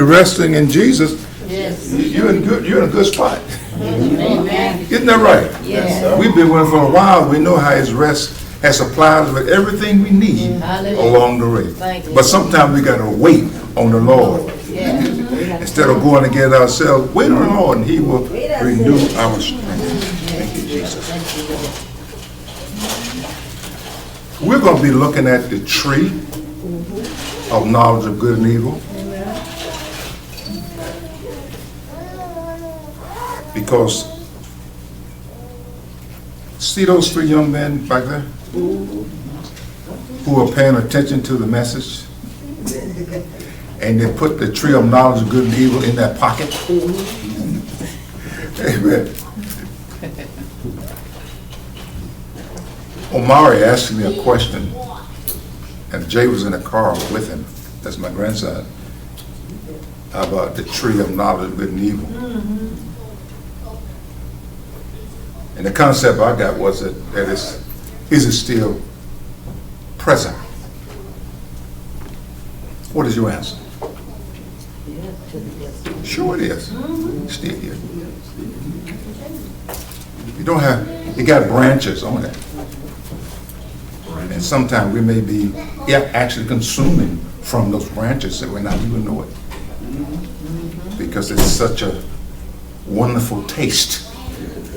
you're resting in Jesus, Yes. you're in a good spot. Amen. Isn't that right? Yes. We've been with him for a while. We know how his rest has supplied us with everything we need Hallelujah. along the way. Thank you. But sometimes we got to wait on the Lord. Yes. Instead of going to get ourselves, wait on the Lord and he will renew our strength. Thank you, Jesus. We're going to be looking at the tree of knowledge of good and evil. Because, see those three young men back there? Who are paying attention to the message? And they put the tree of knowledge of good and evil in their pocket? Amen. Omari asked me a question, and Jay was in the car with him, that's my grandson, about the tree of knowledge of good and evil. And the concept I got was that is it still present? What is your answer? Sure it is. Still here. You don't have, it got branches on it. And sometimes we may be actually consuming from those branches that we're not even know it. Because it's such a wonderful taste.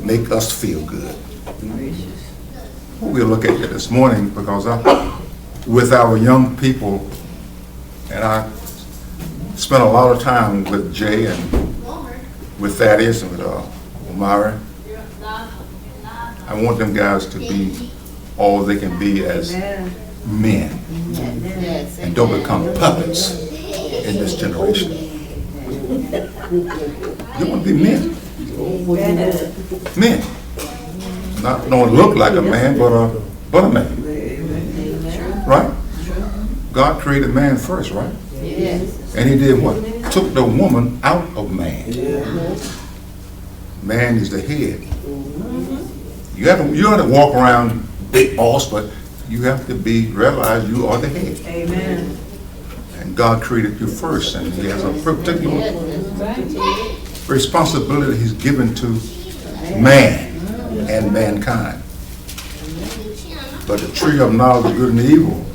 Make us feel good. We'll look at it this morning because with our young people, and I spent a lot of time with Jay and with Thaddeus and with Omari. I want them guys to be all they can be as men and don't become puppets in this generation. You want to be men. Men. Not don't look like a man, but a man. Right? God created man first, right? Yes. And he did what? Took the woman out of man. Man is the head. You have to walk around big boss, but you have to realize you are the head. Amen. And God created you first, and he has a particular responsibility he's given to man and mankind. But the tree of knowledge of good and evil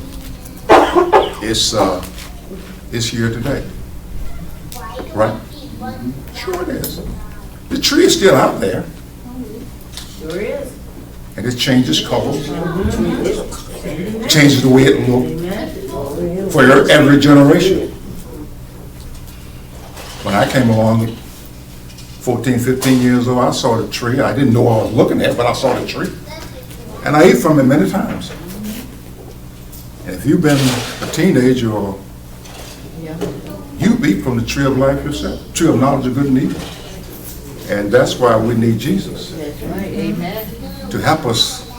is here today. Right? Sure it is. The tree is still out there. Sure is. And it changes colors. Changes the way it looks for every generation. When I came along 14, 15 years old, I saw the tree. I didn't know what I was looking at, but I saw the tree. And I ate from it many times. And if you've been a teenager or you eat from the tree of life yourself, tree of knowledge of good and evil. And that's why we need Jesus. That's right. Amen. To help us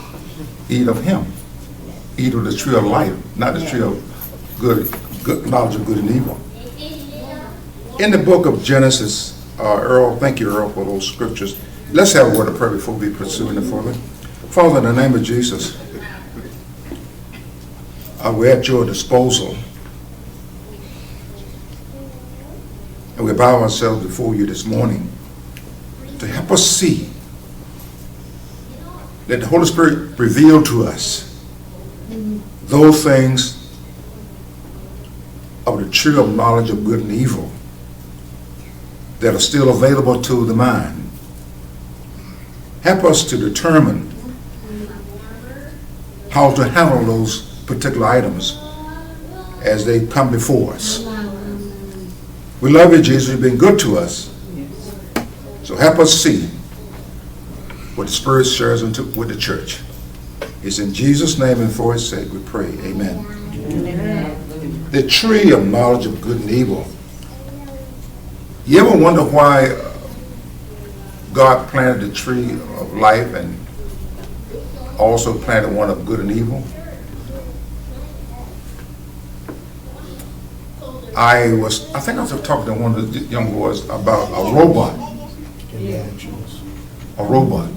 eat of him. Eat of the tree of life, not the tree of good knowledge of good and evil. In the book of Genesis, Earl, thank you, Earl, for those scriptures. Let's have a word of prayer before we pursue it further. Father, in the name of Jesus, we're at your disposal. And we bow ourselves before you this morning to help us see. Let the Holy Spirit reveal to us those things of the tree of knowledge of good and evil that are still available to the mind. Help us to determine how to handle those particular items as they come before us. We love you, Jesus. You've been good to us. So help us see what the Spirit shares with the church. It's in Jesus' name and for his sake we pray. Amen. Amen. The tree of knowledge of good and evil. You ever wonder why God planted the tree of life and also planted one of good and evil? I think I was talking to one of the young boys about a robot. A robot.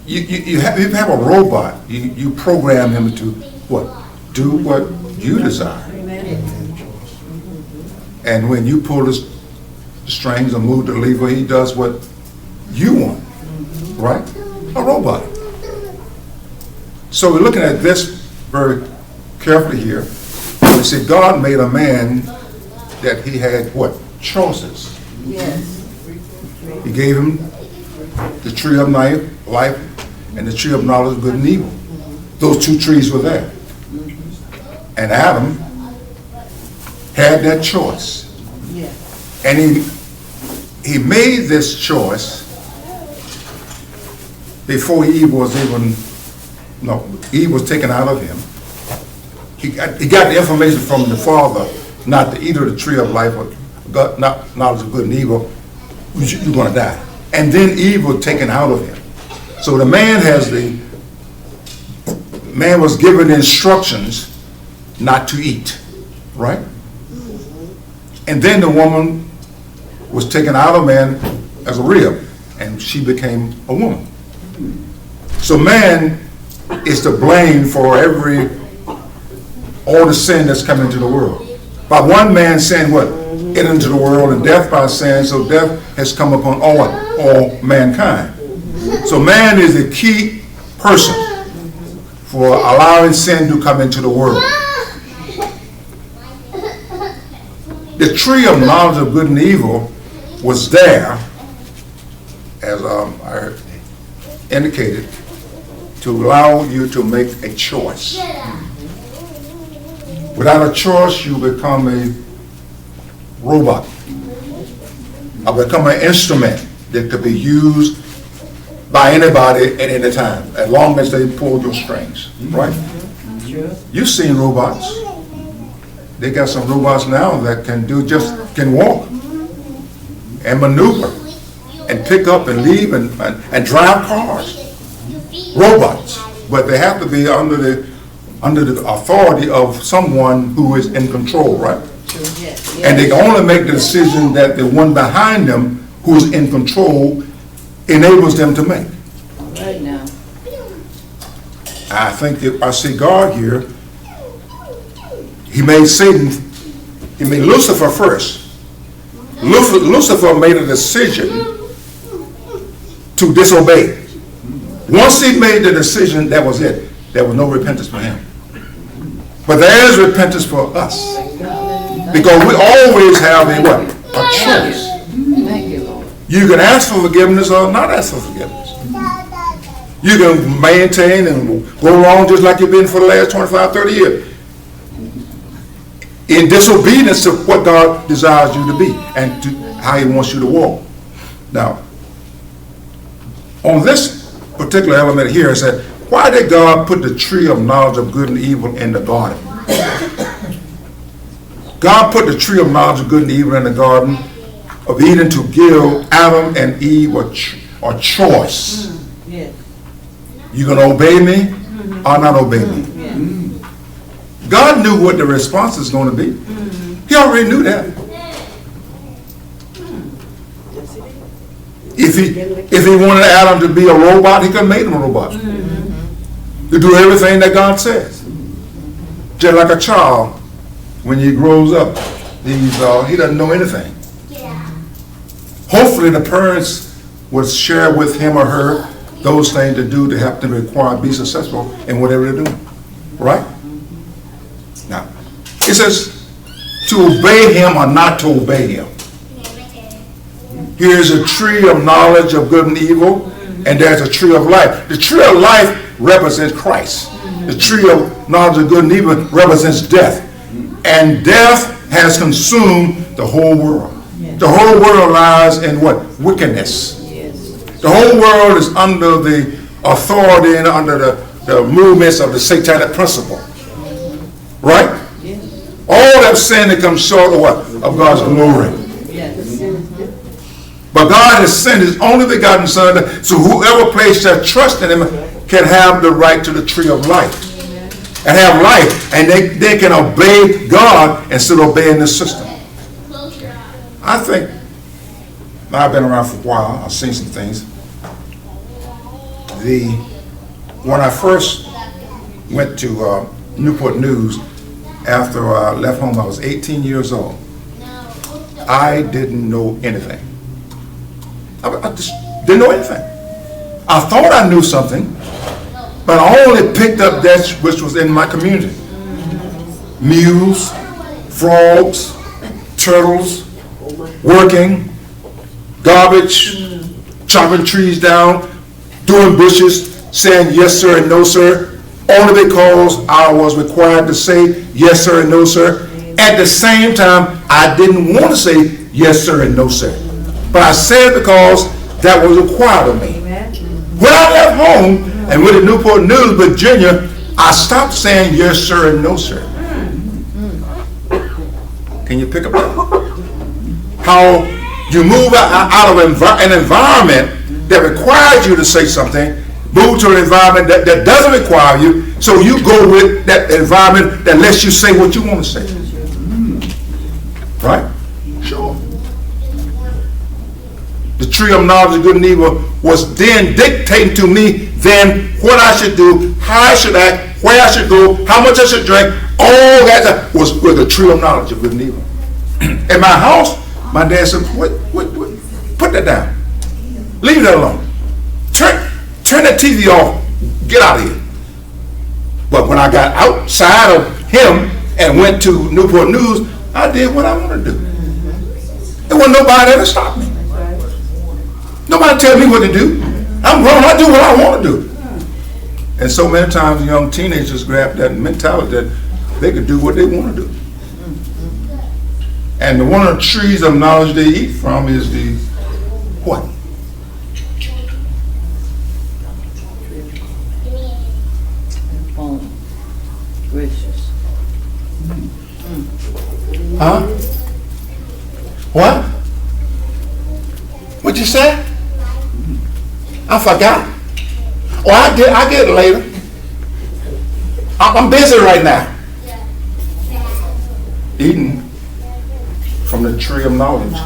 You have a robot. You program him to what? Do what you desire. And when you pull the strings and move the lever, he does what you want, right? A robot. So we're looking at this very carefully here. We see God made a man that he had what? Choices. Yes. He gave him the tree of life and the tree of knowledge of good and evil. Those two trees were there. And Adam had that choice. Yes. And he made this choice before Eve was Eve was taken out of him. He got the information from the Father not to eat of the tree of life or knowledge of good and evil. You're going to die. And then Eve was taken out of him. So the man was given instructions not to eat, right? And then the woman was taken out of man as a rib, and she became a woman. So man is to blame for all the sin that's come into the world. By one man sin, what? Entered into the world, and death by sin, so death has come upon all mankind. So man is the key person for allowing sin to come into the world. The tree of knowledge of good and evil was there, as I indicated, to allow you to make a choice. Without a choice, you become a robot. Or become an instrument that could be used by anybody at any time, as long as they pull your strings, right? True. You've seen robots. They got some robots now that can walk and maneuver and pick up and leave and drive cars. Robots, but they have to be under the authority of someone who is in control, right? True. Yes. And they can only make the decision that the one behind them who is in control enables them to make. Right now. I think that I see God here. He made Satan, he made Lucifer first. Lucifer made a decision to disobey. Once he made the decision, that was it. There was no repentance for him. But there is repentance for us. Because we always have a choice. Thank you, Lord. You can ask for forgiveness or not ask for forgiveness. You can maintain and go along just like you've been for the last 25, 30 years. In disobedience to what God desires you to be and to how he wants you to walk. Now, on this particular element here, it said, why did God put the tree of knowledge of good and evil in the garden? God put the tree of knowledge of good and evil in the garden of Eden to give Adam and Eve a choice. Yes. You going to obey me or not obey me? Yes. God knew what the response is going to be. He already knew that. If he wanted Adam to be a robot, he could have made him a robot. To do everything that God says. Just like a child, when he grows up, he doesn't know anything. Hopefully the parents would share with him or her those things to do to help them be successful in whatever they're doing. Right? Now, it says to obey him or not to obey him. Here's a tree of knowledge of good and evil, and there's a tree of life. The tree of life represents Christ. The tree of knowledge of good and evil represents death. And death has consumed the whole world. The whole world lies in what? Wickedness. The whole world is under the authority and under the movements of the satanic principle. Right? All that sin that comes short of what? Of God's glory. But God has sent his only begotten Son, so whoever places their trust in him can have the right to the tree of life. And have life. And they can obey God instead of obeying the system. I think, I've been around for a while, I've seen some things. When I first went to Newport News, after I left home, I was 18 years old. I didn't know anything. I just didn't know anything. I thought I knew something, but I only picked up that which was in my community. Mules, frogs, turtles, working, garbage, chopping trees down, doing bushes, saying yes sir and no sir, only because I was required to say yes sir and no sir. At the same time, I didn't want to say yes sir and no sir, but I said it because that was required of me. When I left home and went to Newport News, Virginia, I stopped saying yes sir and no sir. Can you pick up that? How you move out of an environment that requires you to say something, move to an environment that doesn't require you, so you go with that environment that lets you say what you want to say. Right? Sure. The tree of knowledge of good and evil was then dictating to me then what I should do, how I should act, where I should go, how much I should drink. All that was with the tree of knowledge of good and evil. In my house, my dad said, put that down. Leave that alone. Turn that TV off. Get out of here. But when I got outside of him and went to Newport News, I did what I wanted to do. There wasn't nobody there to stop me. Nobody tell me what to do. I'm grown, I do what I want to do. And so many times young teenagers grab that mentality that they can do what they want to do. And one of the trees of knowledge they eat from is the what? Oh, gracious. Huh? What? What'd you say? I forgot. Oh, I get it later. I'm busy right now. Eating from the tree of knowledge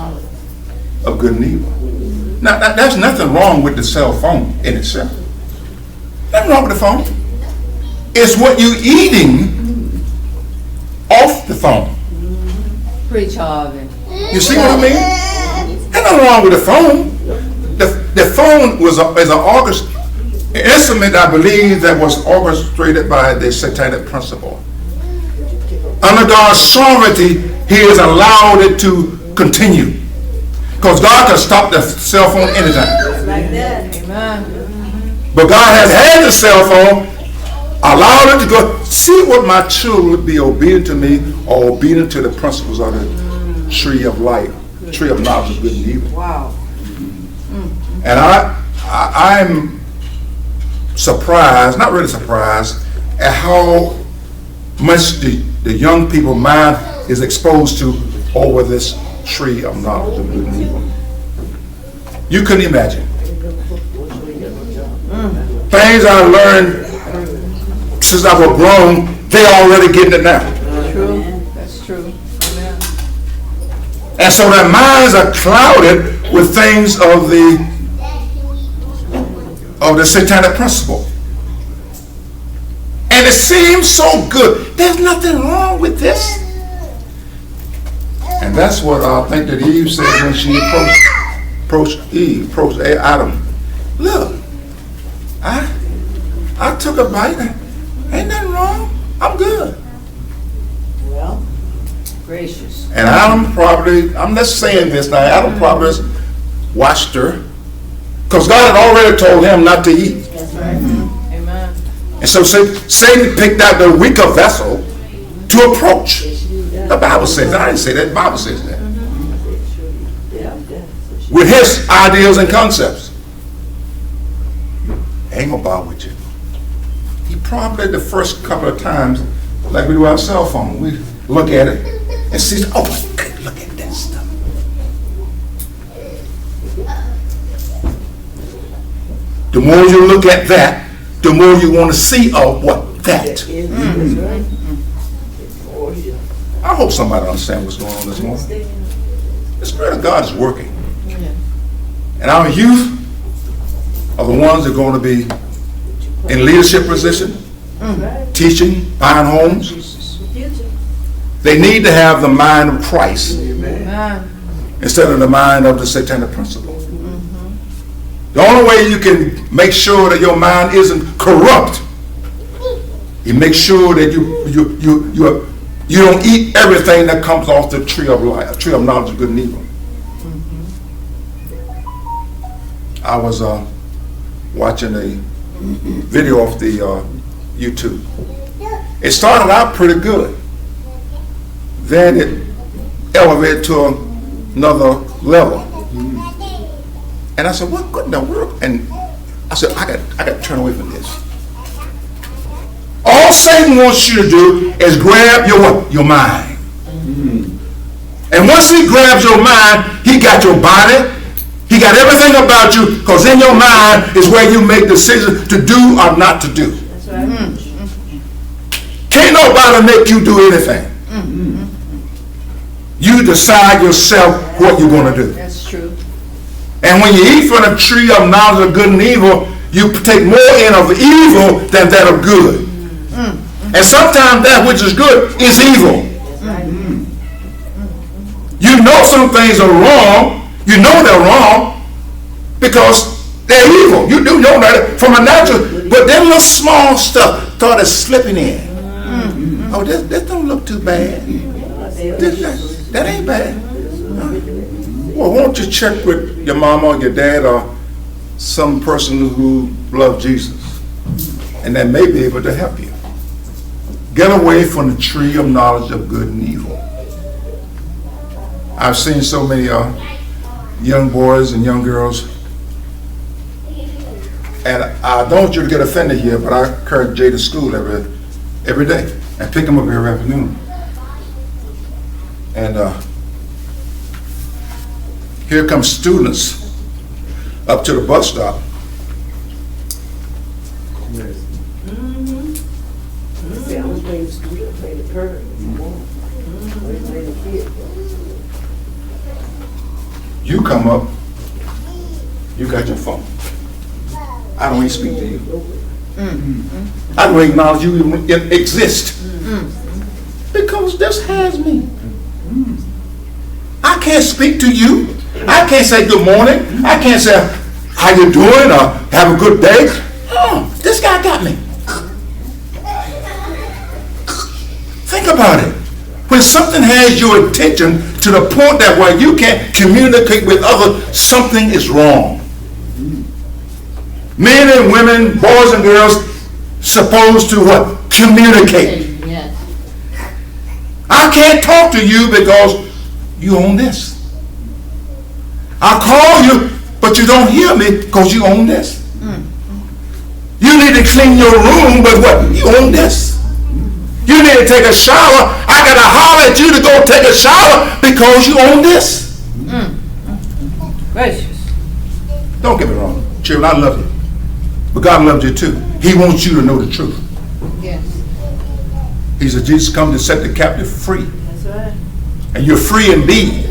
of good and evil. Now, there's nothing wrong with the cell phone in itself. Nothing wrong with the phone. It's what you're eating off the phone. Preach, Harvey. You see what I mean? There's nothing wrong with the phone. The phone is an instrument, I believe, that was orchestrated by the satanic principle. Under God's sovereignty, He has allowed it to continue. Because God can stop the cell phone anytime. Like that. Amen. But God has had the cell phone, allowed it to go. See what my children would be obedient to me or obedient to the principles of the tree of life, tree of knowledge of good and evil. Wow. And I'm surprised, not really surprised, at how much the young people mind is exposed to over this tree of knowledge of good and evil. You couldn't imagine. Things I learned since I was grown, they already getting it now. True. That's true. Amen. And so their minds are clouded with things of the satanic principle. And it seems so good. There's nothing wrong with this. And that's what I think that Eve said when she approached Adam. Look, I took a bite. Ain't nothing wrong. I'm good. Well, Gracious. And Adam probably, I'm not saying this now, Adam probably watched her. Because God had already told him not to eat. that's right. Amen. And so Satan picked out the weaker vessel to approach. The Bible says that. I didn't say that. The Bible says that. With his ideals and concepts. Ain't gonna bother with you. He probably the first couple of times, like we do our cell phone, we look at it and see, oh my God, look at that stuff. The more you look at that, the more you want to see of what that. I hope somebody understands what's going on this morning. The Spirit of God is working. And our youth are the ones that are going to be in leadership position, teaching, buying homes. They need to have the mind of Christ. Amen. instead of the mind of the satanic principle. The only way you can make sure that your mind isn't corrupt, you make sure that you don't eat everything that comes off the tree of life, tree of knowledge of good and evil. I was watching a video off the YouTube. It started out pretty good. Then it elevated to another level. And I said, what in the world? And I said, I got to turn away from this. All Satan wants you to do is grab your mind. And once he grabs your mind, he got your body, he got everything about you, because in your mind is where you make decisions to do or not to do. That's right. Can't nobody make you do anything. You decide yourself what you're going to do. That's true. And when you eat from the tree of knowledge of good and evil, you take more in of evil than that of good. And sometimes that which is good is evil. You know some things are wrong. You know they're wrong because they're evil. You do know that from a natural, but that little small stuff started slipping in. Oh, this don't look too bad. That ain't bad. Well, won't you check with your mama or your dad or some person who loves Jesus, and that may be able to help you. Get away from the tree of knowledge of good and evil. I've seen so many young boys and young girls, and I don't want you to get offended here, but I carry Jay to school every day and pick him up every afternoon. And here come students up to the bus stop. See, I was playing the student, playing the curve. Playing the kid. You come up, you got your phone. I don't even speak to you. I don't acknowledge you even exist. Because this has me. I can't speak to you. I can't say good morning. I can't say how you doing or have a good day. Oh, this guy got me. Think about it. When something has your attention to the point that where you can't communicate with others, something is wrong. Men and women, boys and girls, supposed to what? Communicate. Yes. I can't talk to you because you own this. I call you, but you don't hear me because you own this. You need to clean your room, but what? You own this. You need to take a shower. I gotta holler at you to go take a shower because you own this. Gracious. Don't get me wrong, children, I love you. But God loves you too. He wants you to know the truth. Yes. He said Jesus come to set the captive free. That's right. And you're free indeed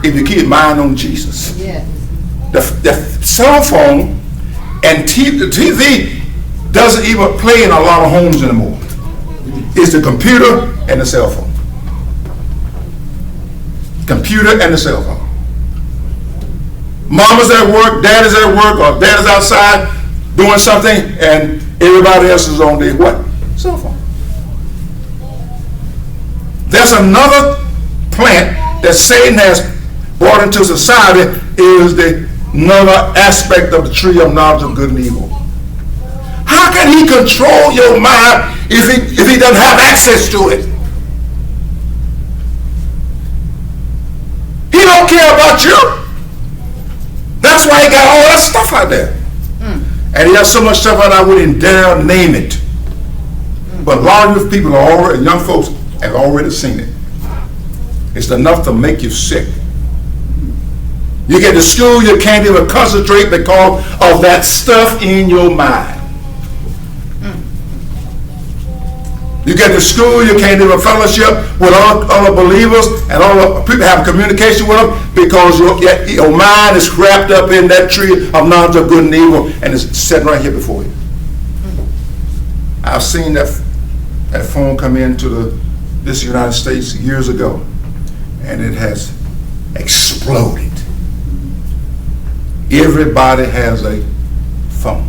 if you keep your mind on Jesus. Yes. The cell phone and the TV doesn't even play in a lot of homes anymore. It's the computer and the cell phone. Computer and the cell phone. Mama's at work, dad is at work, or dad is outside doing something, and everybody else is on their what? Cell phone. There's another plant that Satan has brought into society, is another aspect of the tree of knowledge of good and evil. How can he control your mind if he doesn't have access to it? He don't care about you. That's why he got all that stuff out there. And he has so much stuff out there I wouldn't dare name it. But a lot of people are already, young folks have already seen it. It's enough to make you sick. You get to school, you can't even concentrate because of that stuff in your mind. You get to school, you can't even fellowship with other believers and all the people have communication with them because your mind is wrapped up in that tree of knowledge of good and evil, and it's sitting right here before you. I've seen that phone come into this United States years ago, and it has exploded. Everybody has a phone.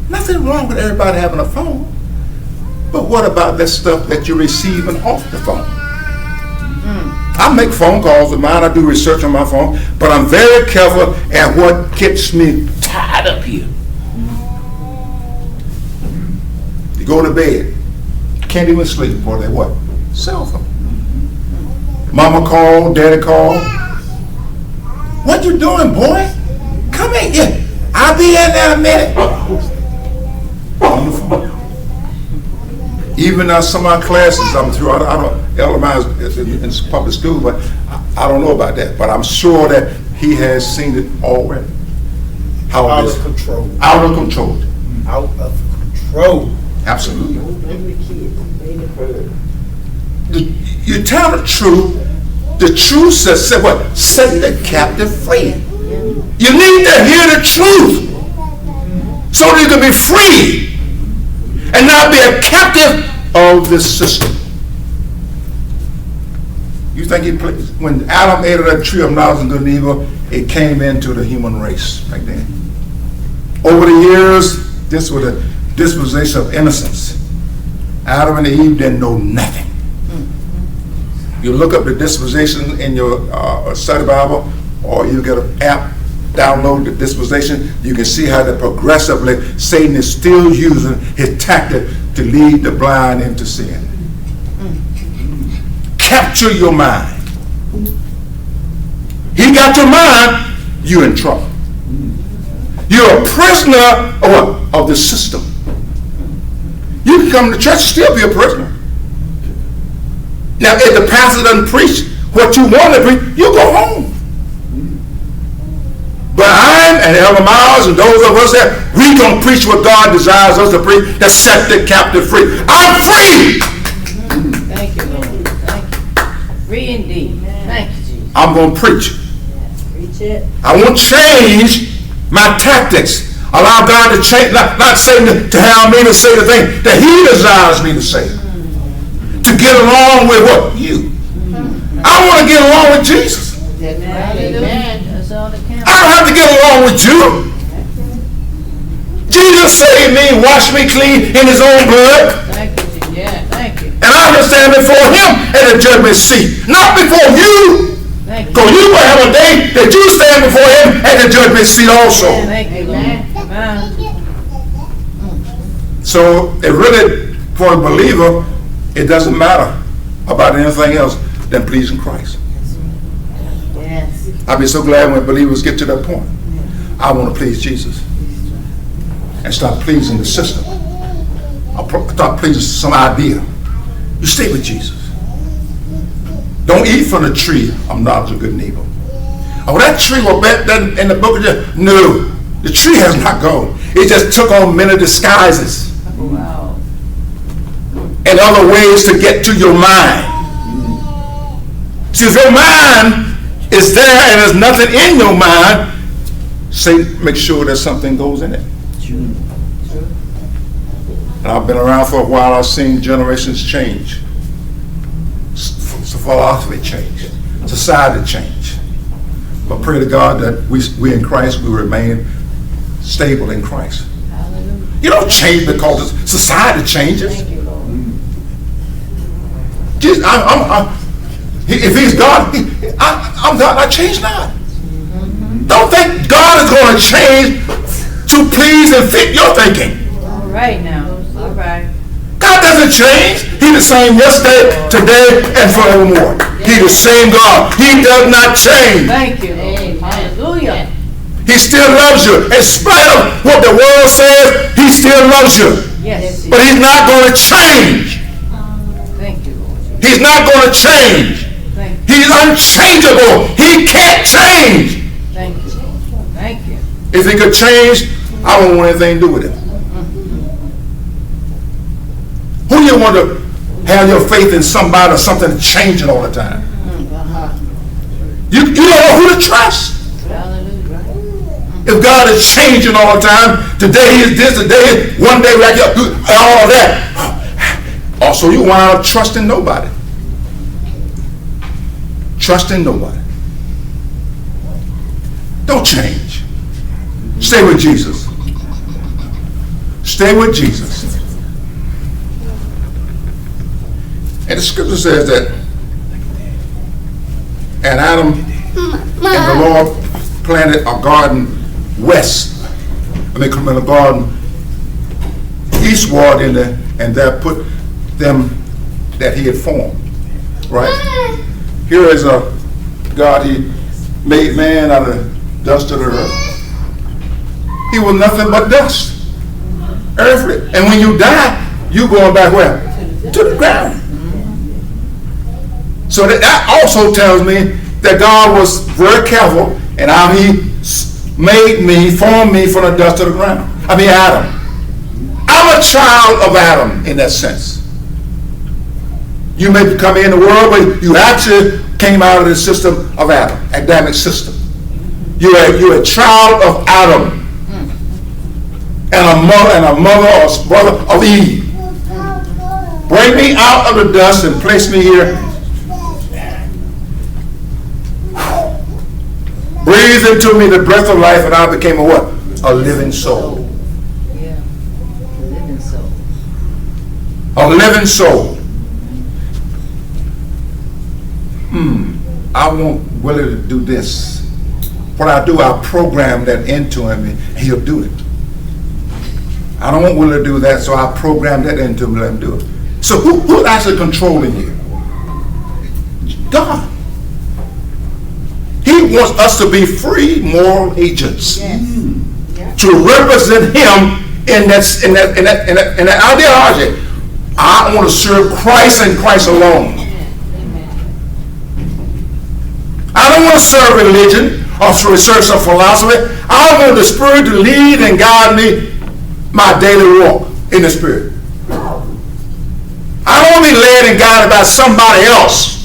Nothing wrong with everybody having a phone. But what about that stuff that you're receiving off the phone? I make phone calls with mine. I do research on my phone. But I'm very careful at what gets me tied up here. You go to bed. Can't even sleep before they what? Cell phone. Mama called, daddy called. What you doing, boy? Come in here. I'll be in there in a minute. On the phone. Even some of my classes I'm through, I don't, elementary in public school, but I don't know about that. But I'm sure that he has seen it already. How Out it is of control. out of control. Out of control. Absolutely. Don't blame the kids, blame the bird. You tell the truth. The truth says, say what? Set the captive free. You need to hear the truth so that you can be free and not be a captive of this system. You think when Adam ate of that tree of knowledge of good and evil, it came into the human race back then. Over the years, this was a dispensation of innocence. Adam and Eve didn't know nothing. You look up the dispensation in your study Bible, or you get an app, download the dispensation, you can see how that progressively Satan is still using his tactic to lead the blind into sin. Capture your mind. He got your mind, you're in trouble. You're a prisoner of what? Of the system. You can come to church and still be a prisoner. Now, if the pastor doesn't preach what you want to preach, you go home. But I'm and Elder Miles and those of us there, we gonna preach what God desires us to preach, to set the captive free. I'm free. Thank you, Lord. Thank you. Free indeed. Thank you, Jesus. I'm gonna preach. Reach it. I won't change my tactics. Allow God to change, not Satan to have me to say the thing that he desires me to say. To get along with what? You. I want to get along with Jesus. Amen. That's all that counts. I don't have to get along with you. Jesus saved me, washed me clean in his own blood. Thank you, Jesus. Yeah, thank you. And I'm going to stand before him at the judgment seat. Not before you. Thank you. Because you will have a day that you stand before him at the judgment seat also. Thank you, Lord. Amen. So it really, for a believer, it doesn't matter about anything else than pleasing Christ. Yes. I'd be so glad when believers get to that point. I want to please Jesus and stop pleasing the system. I'll stop pleasing some idea. You stay with Jesus. Don't eat from the tree of knowledge of good and evil. Oh, that tree was back in the book of Genesis. No, the tree has not gone. It just took on many disguises Wow. and other ways to get to your mind. See, if your mind is there and there's nothing in your mind, say, make sure that something goes in it. And I've been around for a while. I've seen generations change. Philosophy change. Society change. But pray to God that we in Christ, we remain stable in Christ. Hallelujah. You don't change because society changes. Thank you, Lord. Jesus, if he's God, I'm God, I change not. Don't think God is going to change to please and fit your thinking. All right now. All right. God doesn't change. He's the same yesterday, today, and forevermore. He's the same God. He does not change. Thank you, Lord. Hallelujah. He still loves you. In spite of what the world says, he still loves you. Yes. But he's not going to change. Thank you, Lord. He's not going to change. Thank you. He's unchangeable. He can't change. Thank you. Thank you. If he could change, I don't want anything to do with him. Who you want to have your faith in somebody or something changing all the time? You don't know who to trust. Hallelujah. If God is changing all the time, today is this, today, one day like all of that. Also, you wind up trusting nobody. Trusting nobody. Don't change. Stay with Jesus. Stay with Jesus. And the scripture says that, and Adam and the Lord planted a garden west. A garden eastward and there put them that he had formed. Right? Here is a God, he made man out of dust of the earth. He was nothing but dust. Earthly. And when you die, you going back where? To the ground. So that also tells me that God was very careful in how he made me, formed me from the dust of the ground. I mean Adam. I'm a child of Adam in that sense. You may come in the world, but you actually came out of the system of Adam, Adamic system. You're a child of Adam. And a mother or brother of Eve. Bring me out of the dust and place me here. Breathe into me the breath of life, and I became a what? A living soul. Yeah. Living soul. A living soul. I want Willie to do this. What I do, I program that into him, and he'll do it. I don't want Willie to do that, so I program that into him and let him do it. So who's actually controlling you? God. He wants us to be free moral agents. Yes. To represent him in that ideology. I want to serve Christ and Christ alone. I don't want to serve religion or serve some philosophy. I want the Spirit to lead and guide me my daily walk in the Spirit. I don't want to be led and guided by somebody else.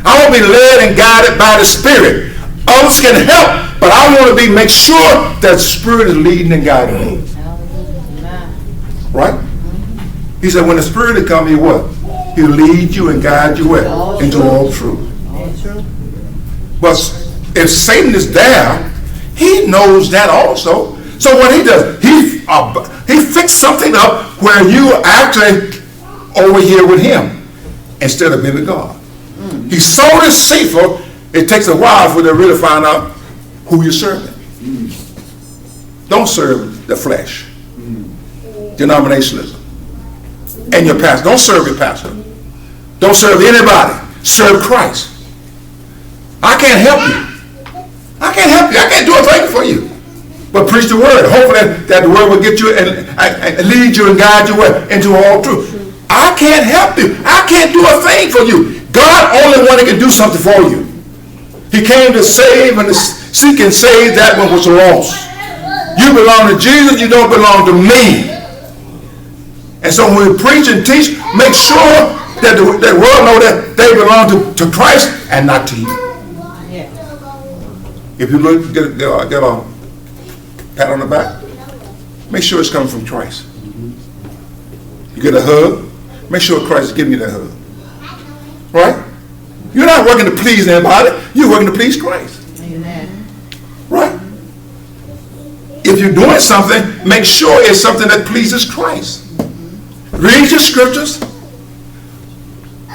I want to be led and guided by the Spirit. Others can help, but I want to make sure that the Spirit is leading and guiding me. Right? He said, when the Spirit will come, he what? He'll lead you and guide you where? Into all truth. All true. But if Satan is there, he knows that also. So what he does, he fixed something up where you are actually over here with him instead of being with God. He's so deceitful, it takes a while for them to really find out who you're serving. Don't serve the flesh. Denominationalism. And your pastor. Don't serve your pastor. Don't serve anybody. Serve Christ. I can't help you. I can't help you. I can't do a thing for you. But preach the word. Hopefully that the word will get you and lead you and guide you into all truth. I can't help you. I can't do a thing for you. God only one that can do something for you. He came to save and to seek and save that one was lost. You belong to Jesus. You don't belong to me. And so when we preach and teach, make sure that the world know that they belong to Christ and not to you. Yeah. If you look, get a pat on the back, make sure it's coming from Christ. You get a hug, make sure Christ is giving you that hug. Right? You're not working to please anybody, you're working to please Christ. Amen. Right? If you're doing something, make sure it's something that pleases Christ. Read your scriptures.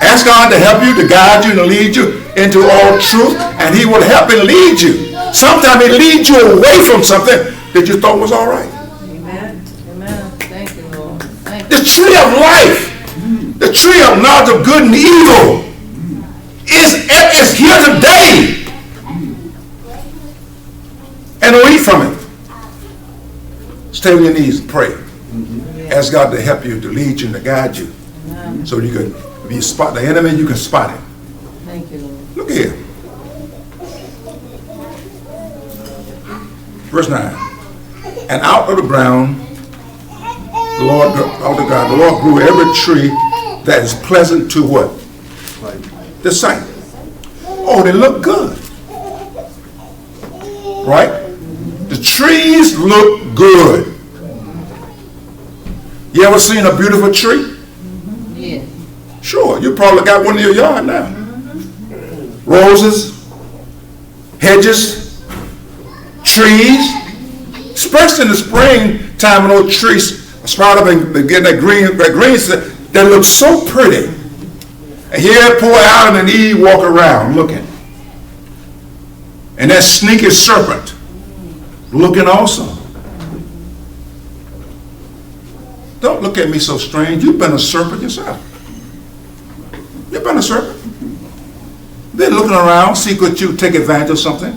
Ask God to help you, to guide you, to lead you into all truth, and he will help and lead you. Sometimes he leads you away from something that you thought was all right. Amen. Amen. Thank you, Lord. Thank you. The tree of life, the tree of knowledge of good and evil is here today. And don't eat from it. Stay on your knees and pray. Ask God to help you, to lead you, and to guide you. Amen. So you can, if you spot the enemy, you can spot him. Thank you, Lord. Look here. Verse 9. And out of the ground, the Lord grew every tree that is pleasant to what? The sight. Oh, they look good. Right? The trees look good. You ever seen a beautiful tree? Yeah. Sure, you probably got one in your yard now. Roses, hedges, trees, especially in the springtime when those trees sprout up and get that green that looks so pretty. And here poor Adam and Eve walk around looking. And that sneaky serpent looking also. Don't look at me so strange. You've been a serpent yourself. You've been a serpent. Been looking around, see could you take advantage of something,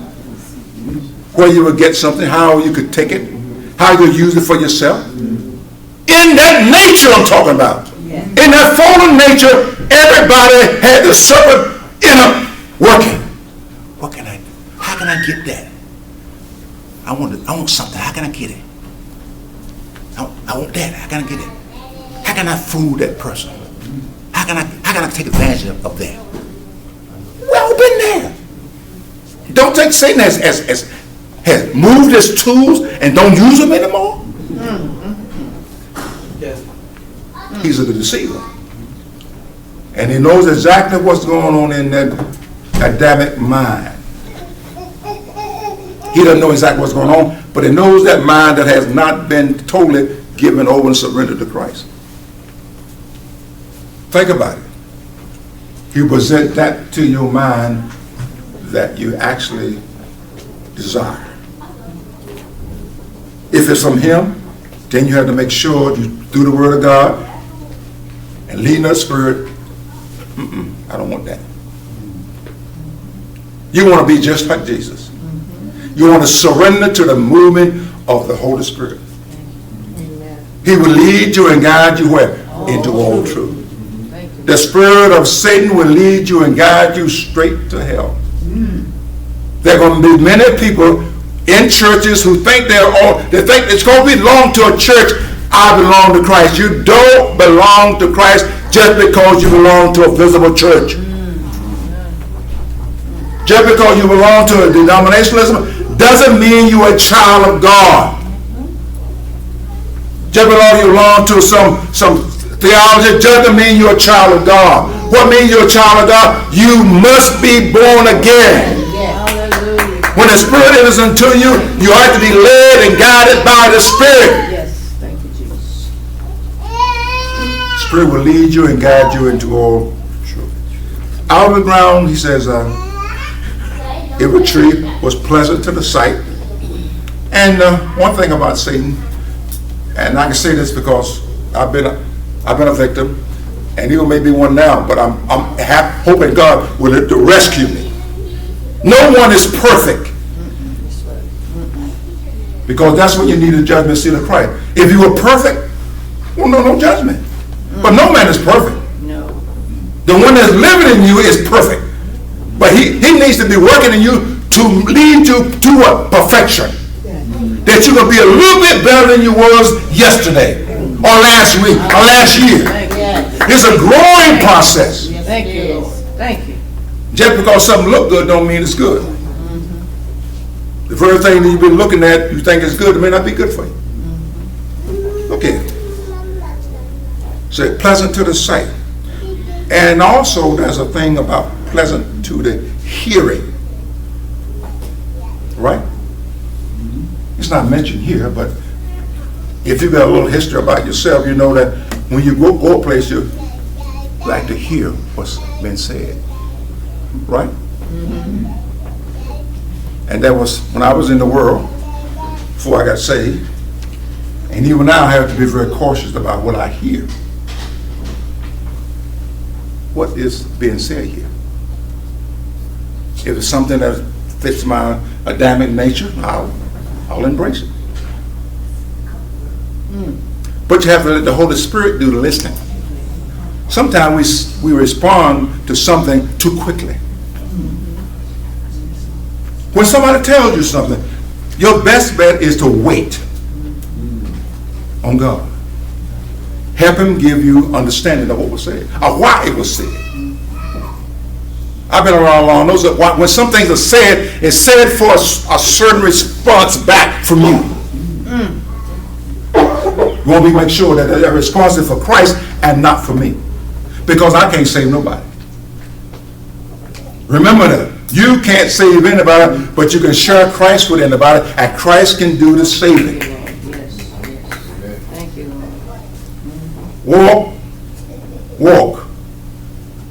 where you would get something, how you could take it, how you could use it for yourself. In that nature I'm talking about. In that fallen nature, everybody had the serpent in them working. What can I do? How can I get that? I want something. How can I get it? I want that. How can I get it? How can I fool that person? How can I take advantage of that? We all been there. Don't think Satan has moved his tools and don't use them anymore. He's a deceiver. And he knows exactly what's going on in that Adamic mind. He doesn't know exactly what's going on, but he knows that mind that has not been totally given over and surrendered to Christ. Think about it. You present that to your mind that you actually desire. If it's from him, then you have to make sure you do the word of God and lead in the spirit. I don't want that. You want to be just like Jesus. You want to surrender to the movement of the Holy Spirit. Amen. He will lead you and guide you where? Into all truth. The spirit of Satan will lead you and guide you straight to hell. There are going to be many people in churches who think they think it's going to belong to a church. I belong to Christ. You don't belong to Christ just because you belong to a visible church. Just because you belong to a denominationalism doesn't mean you're a child of God. Just because you belong to some theology doesn't mean you're a child of God. What means you're a child of God? You must be born again. When the Spirit enters into you, you have to be led and guided by the Spirit. Yes, thank you, Jesus. Spirit will lead you and guide you into all truth. Out of the ground, he says, every tree was pleasant to the sight. And one thing about Satan, and I can say this because I've been a victim, and you may be one now, but I'm hoping God will rescue me. No one is perfect. Because that's when you need a judgment seat of Christ. If you were perfect, well, no judgment. But no man is perfect. No. The one that's living in you is perfect. But he needs to be working in you to lead you to what? Perfection. That you're going to be a little bit better than you was yesterday, or last week, or last year. It's a growing process. Thank you, Lord. Thank you. Just because something look good don't mean it's good. The very thing that you've been looking at, you think is good, it may not be good for you. Okay. So pleasant to the sight. And also there's a thing about pleasant to the hearing. Right? It's not mentioned here, but if you've got a little history about yourself, you know that when you go a place, you like to hear what's been said. Right? And that was when I was in the world, before I got saved. And even now I have to be very cautious about what I hear. What is being said here? If it's something that fits my Adamic nature, I'll embrace it. But you have to let the Holy Spirit do the listening. Sometimes we respond to something too quickly. When somebody tells you something, your best bet is to wait on God. Help him give you understanding of what was said, or why it was said. I've been around long. Those are, when some things are said, it's said for a certain response back from you. You want to make sure that the response is for Christ and not for me. Because I can't save nobody. Remember that. You can't save anybody, but you can share Christ with anybody, and Christ can do the saving. Yes, yes. Thank you, Lord. Walk.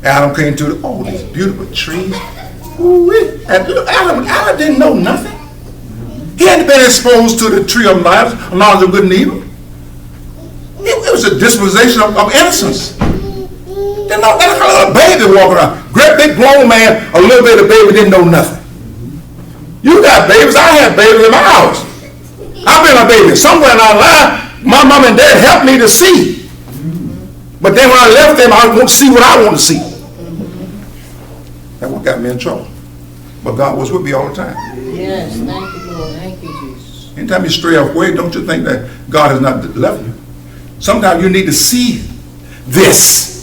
Adam came to these beautiful trees. Ooh-wee. And look, Adam didn't know nothing. He hadn't been exposed to the tree of knowledge of good and evil. It was a dispensation of innocence. They're not like a little baby walking around. Great big grown man, a little baby didn't know nothing. You got babies, I have babies in my house. I've been a baby. Somewhere in our life, my mom and dad helped me to see. But then when I left them, I won't see what I want to see. That's what got me in trouble. But God was with me all the time. Yes, thank you, Lord. Thank you, Jesus. Anytime you stray off way, don't you think that God has not left you? Sometimes you need to see this.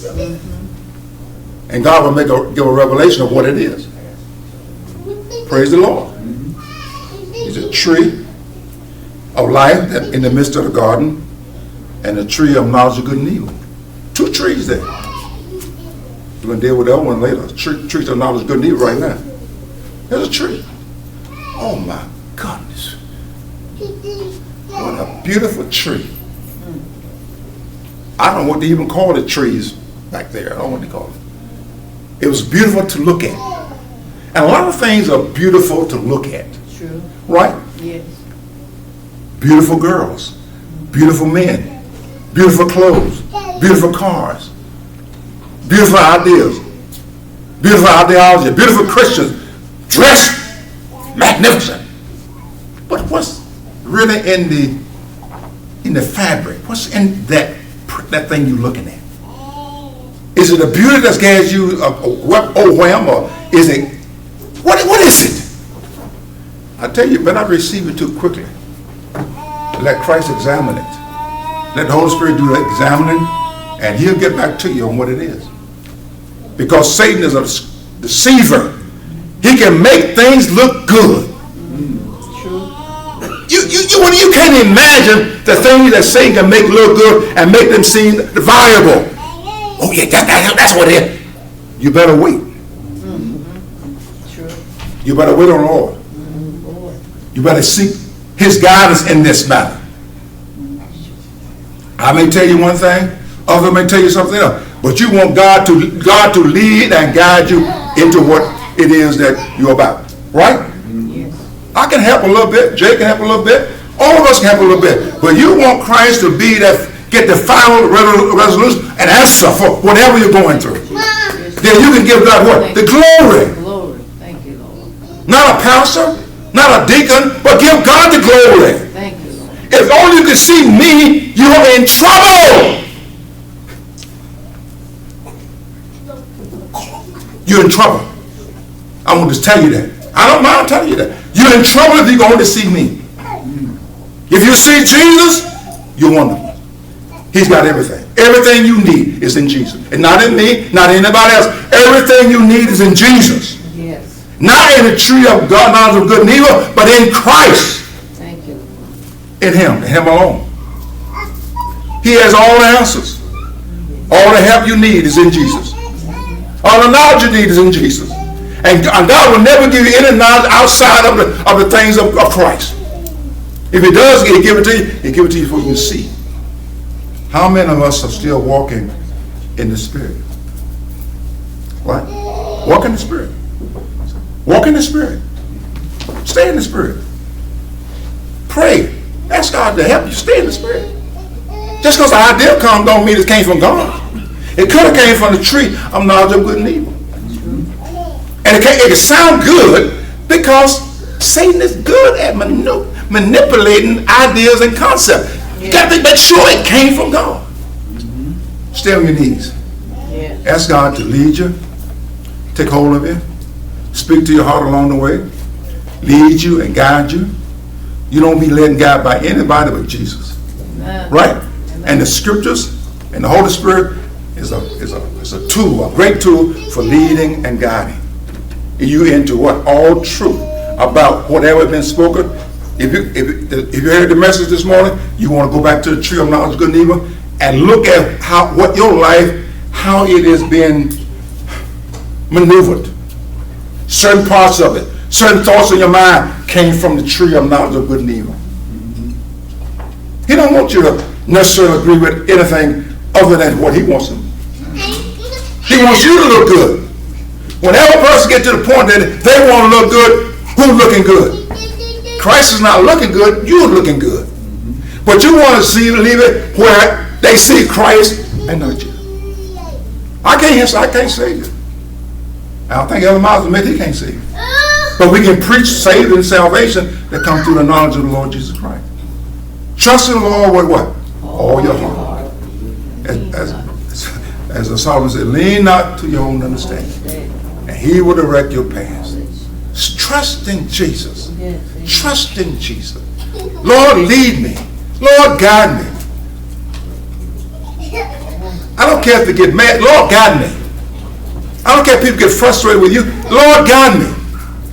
And God will give a revelation of what it is. Praise the Lord. He's a tree of life in the midst of the garden, and a tree of knowledge of good and evil. Two trees there. We're going to deal with the other one later. Trees of knowledge of good and evil right now. There's a tree. Oh my goodness. What a beautiful tree. I don't know what they even call the trees back there. I don't know what they call it. It was beautiful to look at. And a lot of things are beautiful to look at. True. Right? Yes. Beautiful girls. Beautiful men. Beautiful clothes. Beautiful cars. Beautiful ideas. Beautiful ideology. Beautiful Christians. Dressed magnificent. But what's really in the fabric? What's in that thing you're looking at? Is it a beauty that gives you a wham, or is it what is it? I tell you, but I receive it too quickly. Let Christ examine it. Let the Holy Spirit do the examining, and He'll get back to you on what it is. Because Satan is a deceiver. He can make things look good. True. You can't imagine the things that Satan can make look good and make them seem viable. Oh yeah, that's what it is. You better wait. True. You better wait on the Lord. Lord. You better seek His guidance in this matter. I may tell you one thing, others may tell you something else, but you want God to lead and guide you into what it is that you're about. Right? Yes. I can help a little bit. Jay can help a little bit. All of us can help a little bit. But you want Christ to be that, get the final resolution and answer for whatever you're going through. Then you can give God what? The glory. Glory. Thank you, Lord. Not a pastor, not a deacon, but give God the glory. Thank you, Lord. If only you can see me, you're in trouble. You're in trouble. I want to tell you that. I don't mind telling you that. You're in trouble if you go to see me. If you see Jesus, you're wonderful. He's got everything. Everything you need is in Jesus. And not in me, not in anybody else. Everything you need is in Jesus. Yes. Not in the tree of God, knowledge of good and evil, but in Christ. Thank you. In Him, and Him alone. He has all the answers. All the help you need is in Jesus. All the knowledge you need is in Jesus. And God will never give you any knowledge outside of the things of Christ. If He does, He'll give it to you. He'll give it to you so you can see. How many of us are still walking in the Spirit? What? Walk in the Spirit. Walk in the Spirit. Stay in the Spirit. Pray. Ask God to help you stay in the Spirit. Just because the idea comes don't mean it came from God. It could have came from the tree of knowledge of good and evil. And it can sound good because Satan is good at manipulating ideas and concepts. You got to make sure it came from God. Stay on your knees. Yeah. Ask God to lead you, take hold of you, speak to your heart along the way, lead you and guide you. You don't be led and guided by anybody but Jesus. Amen. Right? And the scriptures and the Holy Spirit is a tool, a great tool for leading and guiding you into what? All truth about whatever has been spoken. If you heard the message this morning, you want to go back to the tree of knowledge of good and evil and look at what your life, how it is being maneuvered. certain parts of it, certain thoughts in your mind came from the tree of knowledge of good and evil. He don't want you to necessarily agree with anything other than what he wants to. He wants you to look good. Whenever a person gets to the point that they want to look good, who's looking good? Christ is not looking good, you're looking good. But you want to leave it where they see Christ and not you. I can't save you. I don't think Elder Miles admit he can't save you. But we can preach saving and salvation that comes through the knowledge of the Lord Jesus Christ. Trust in the Lord with what? All your heart. As the Solomon said, lean not to your own understanding, and he will direct your paths. Trust in Jesus. Trust in Jesus. Lord, lead me. Lord, guide me. I don't care if they get mad. Lord, guide me. I don't care if people get frustrated with you. Lord, guide me.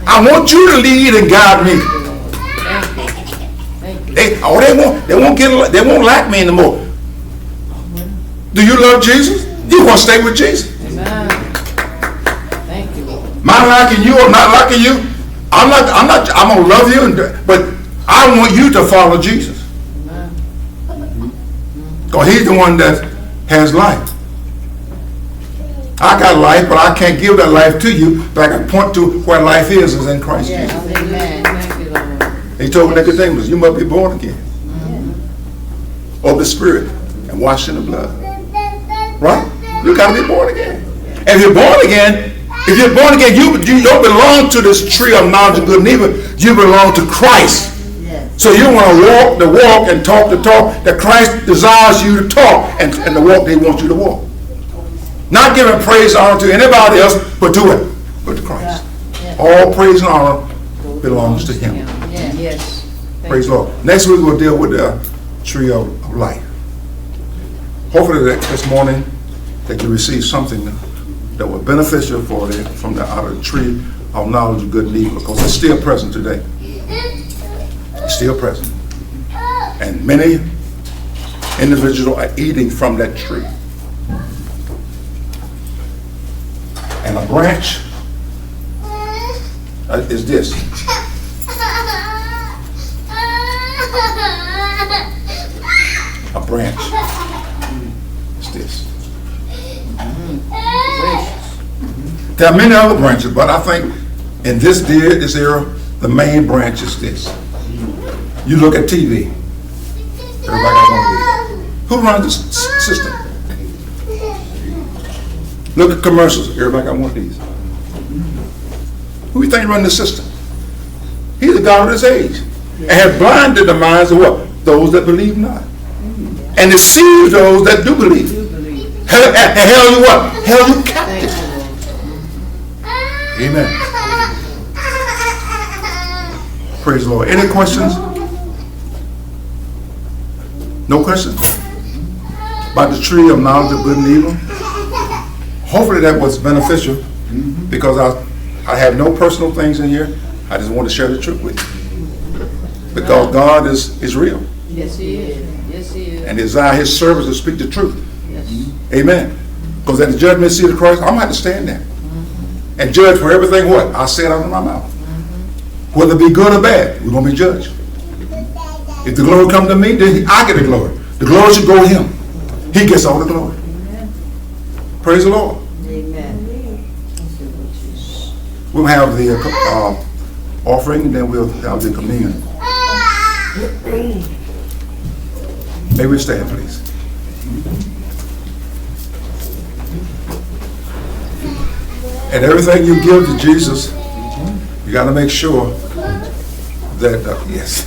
I want you to lead and guide me. They won't like me anymore. Do you love Jesus? You want to stay with Jesus. Amen. Thank you, Lord. My liking you or not liking you, I'm gonna love you, but I want you to follow Jesus. Because he's the one that has life. I got life, but I can't give that life to you, but I can point to where life is in Christ Jesus. Amen. Thank you, Lord. He told Nicodemus, you must be born again of the Spirit and washed in the blood. Right? You got to be born again. And if you're born again, you don't belong to this tree of knowledge of good and evil. You belong to Christ. So you want to walk the walk and talk the talk that Christ desires you to talk and the walk that he wants you to walk. Not giving praise and honor to anybody else, but to it, but to Christ. All praise and honor belongs to him. Yes. Praise the Lord. Next week we'll deal with the tree of life. Hopefully that this morning that you receive something that was beneficial from out of the tree of knowledge of good and evil, because it's still present today. It's still present. And many individuals are eating from that tree. And a branch is this. A branch is this. There are many other branches, but I think in this era, the main branch is this. You look at TV. Everybody got one of these. Who runs this system? Look at commercials. Everybody got one of these. Who do you think runs the system? He's the God of this age. And has blinded the minds of what? Those that believe not. And deceives those that do believe. And held you what? Held you captive. Amen. Praise the Lord. Any questions? No questions? About the tree of knowledge of good and evil? Hopefully that was beneficial, because I have no personal things in here. I just want to share the truth with you. Because God is real. Yes, he is. Yes, he is. And desire his servants to speak the truth. Yes. Amen. Because at the judgment seat of Christ, I'm going to have to stand there and judge for everything what I said out of my mouth. Whether it be good or bad, we're going to be judged. If the glory comes to me, then I get the glory. The glory should go to him. He gets all the glory. Amen. Praise the Lord. Amen. We'll have the offering, and then we'll have the communion. May we stand, please. And everything you give to Jesus, you got to make sure that, yes.